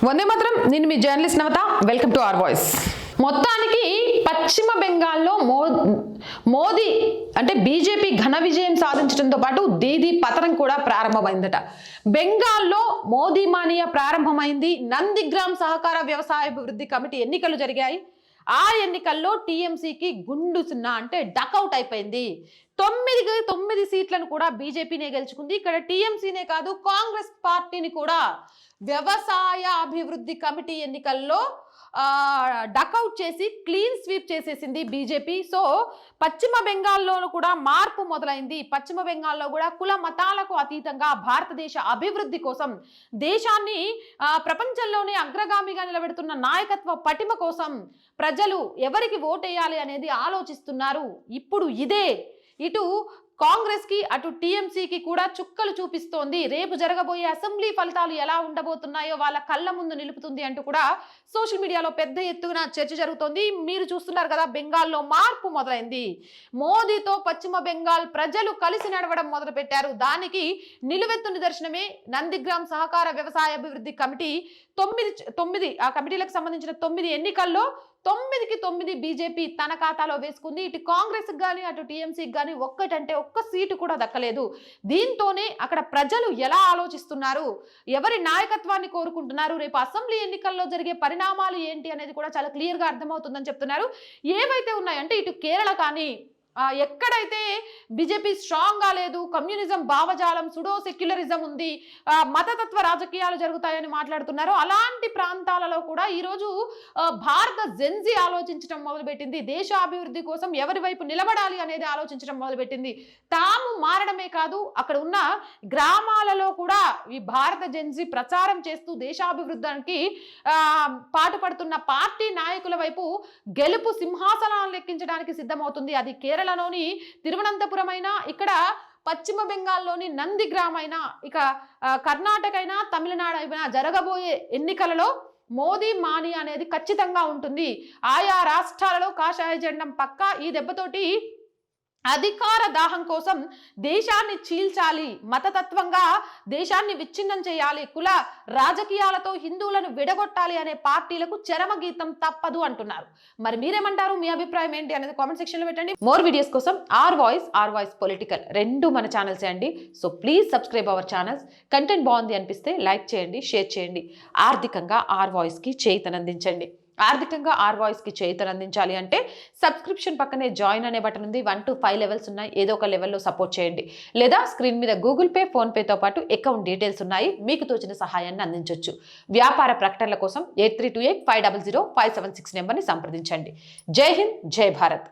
వందే మాత్రం. నేను మీ జర్నలిస్ట్ Navatha. Welcome to our voice. మొత్తానికి పశ్చిమ బెంగాల్లో మోదీ అంటే బీజేపీ ఘన విజయం సాధించడంతో పాటు దీదీ పతనం కూడా ప్రారంభమైందట. బెంగాల్లో మోదీ మానియా ప్రారంభమైంది. నందిగ్రామ్ సహకార వ్యవసాయ అభివృద్ధి కమిటీ ఎన్నికలు జరిగాయి. ఆ ఎన్నికల్లో టీఎంసీకి గుండు సున్నా అంటే డకౌట్ అయిపోయింది. 9 సీట్లను కూడా బీజేపీనే గెలుచుకుంది. ఇక్కడ టీఎంసీనే కాదు, కాంగ్రెస్ పార్టీని కూడా వ్యవసాయ అభివృద్ధి కమిటీ ఎన్నికల్లో డకౌట్ చేసి క్లీన్ స్వీప్ చేసేసింది బీజేపీ. సో పశ్చిమ బెంగాల్లోనూ కూడా మార్పు మొదలైంది. పశ్చిమ బెంగాల్లో కూడా కుల మతాలకు అతీతంగా భారతదేశ అభివృద్ధి కోసం, దేశాన్ని ప్రపంచంలోనే అగ్రగామిగా నిలబెడుతున్న నాయకత్వ పటిమ కోసం ప్రజలు ఎవరికి ఓటేయాలి అనేది ఆలోచిస్తున్నారు. ఇప్పుడు ఇటు కాంగ్రెస్ కి అటు టీఎంసీకి కూడా చుక్కలు చూపిస్తోంది. రేపు జరగబోయే అసెంబ్లీ ఫలితాలు ఎలా ఉండబోతున్నాయో వాళ్ళ కళ్ళ ముందు నిలుపుతుంది అంటూ కూడా సోషల్ మీడియాలో పెద్ద ఎత్తున చర్చ జరుగుతోంది. మీరు చూస్తున్నారు కదా, బెంగాల్లో మార్పు మొదలైంది. మోదీతో పశ్చిమ బెంగాల్ ప్రజలు కలిసి నడవడం మొదలు పెట్టారు. దానికి నిలువెత్తు నిదర్శనమే నందిగ్రామ్ సహకార వ్యవసాయ అభివృద్ధి కమిటీ. 9 ఆ కమిటీలకు సంబంధించిన 9 ఎన్నికల్లో 9కి 9 బీజేపీ తన ఖాతాలో వేసుకుంది. ఇటు కాంగ్రెస్ కానీ అటు టీఎంసీకి కానీ ఒక్క సీటు కూడా దక్కలేదు. దీంతోనే అక్కడ ప్రజలు ఎలా ఆలోచిస్తున్నారు, ఎవరి నాయకత్వాన్ని కోరుకుంటున్నారు, రేపు అసెంబ్లీ ఎన్నికల్లో జరిగే పరిణామాలు ఏంటి అనేది కూడా చాలా క్లియర్గా అర్థమవుతుందని చెప్తున్నారు. ఏవైతే ఉన్నాయంటే ఇటు కేరళ కానీ ఎక్కడైతే బీజేపీ స్ట్రాంగ్ గా లేదు, కమ్యూనిజం భావజాలం, సుడో సెక్యులరిజం ఉంది, మతతత్వ రాజకీయాలు జరుగుతాయని మాట్లాడుతున్నారు, అలాంటి ప్రాంతాలలో కూడా ఈరోజు భారత జెన్జీ ఆలోచించడం మొదలుపెట్టింది. దేశ అభివృద్ధి కోసం ఎవరి వైపు నిలబడాలి అనేది ఆలోచించడం మొదలుపెట్టింది. తాము మారడమే కాదు, అక్కడ ఉన్న గ్రామాలలో కూడా ఈ భారత జెన్జీ ప్రచారం చేస్తూ దేశాభివృద్ధికి పాటుపడుతున్న పార్టీ నాయకుల వైపు గెలుపు సింహాసనాలను లెక్కించడానికి సిద్ధమవుతుంది. అది కేరళ లోని తిరువనంతపురం అయినా, ఇక్కడ పశ్చిమ బెంగాల్లోని నందిగ్రామ్ అయినా, ఇక కర్ణాటక అయినా, తమిళనాడు అయినా జరగబోయే ఎన్నికలలో మోదీ మానియా అనేది ఖచ్చితంగా ఉంటుంది. ఆయా రాష్ట్రాలలో కాషాయ జెండం పక్కా. ఈ దెబ్బతోటి అధికార దాహం కోసం దేశాన్ని చీల్చాలి, మతతత్వంగా దేశాన్ని విచ్ఛిన్నం చేయాలి, కుల రాజకీయాలతో హిందువులను విడగొట్టాలి అనే పార్టీలకు చరమగీతం తప్పదు అంటున్నారు. మరి మీరేమంటారు? మీ అభిప్రాయం ఏంటి అనేది కామెంట్ సెక్షన్ లో పెట్టండి. మోర్ వీడియోస్ కోసం ఆర్ వాయిస్ పొలిటికల్ రెండు మన ఛానల్స్ అండి. So please subscribe our channels. Content బాగుంది అనిపిస్తే లైక్ చేయండి, షేర్ చేయండి. ఆర్థికంగా ఆర్ వాయిస్ కి చేతనందించండి. ఆర్థికంగా ఆర్ వాయిస్ కి చేతనందించాలి అంటే సబ్స్క్రిప్షన్ పక్కనే జాయిన్ అనే బటన్ ఉంది. 1 to 5 లెవెల్స్ ఉన్నాయి. ఏదో ఒక లెవెల్లో సపోర్ట్ చేయండి. లేదా స్క్రీన్ మీద గూగుల్ పే, ఫోన్ పేతో పాటు అకౌంట్ డీటెయిల్స్ ఉన్నాయి. మీకు తోచిన సహాయాన్ని అందించవచ్చు. వ్యాపార ప్రకటనల కోసం 8328500576 నెంబర్ని సంప్రదించండి. జై హింద్, జై భారత్.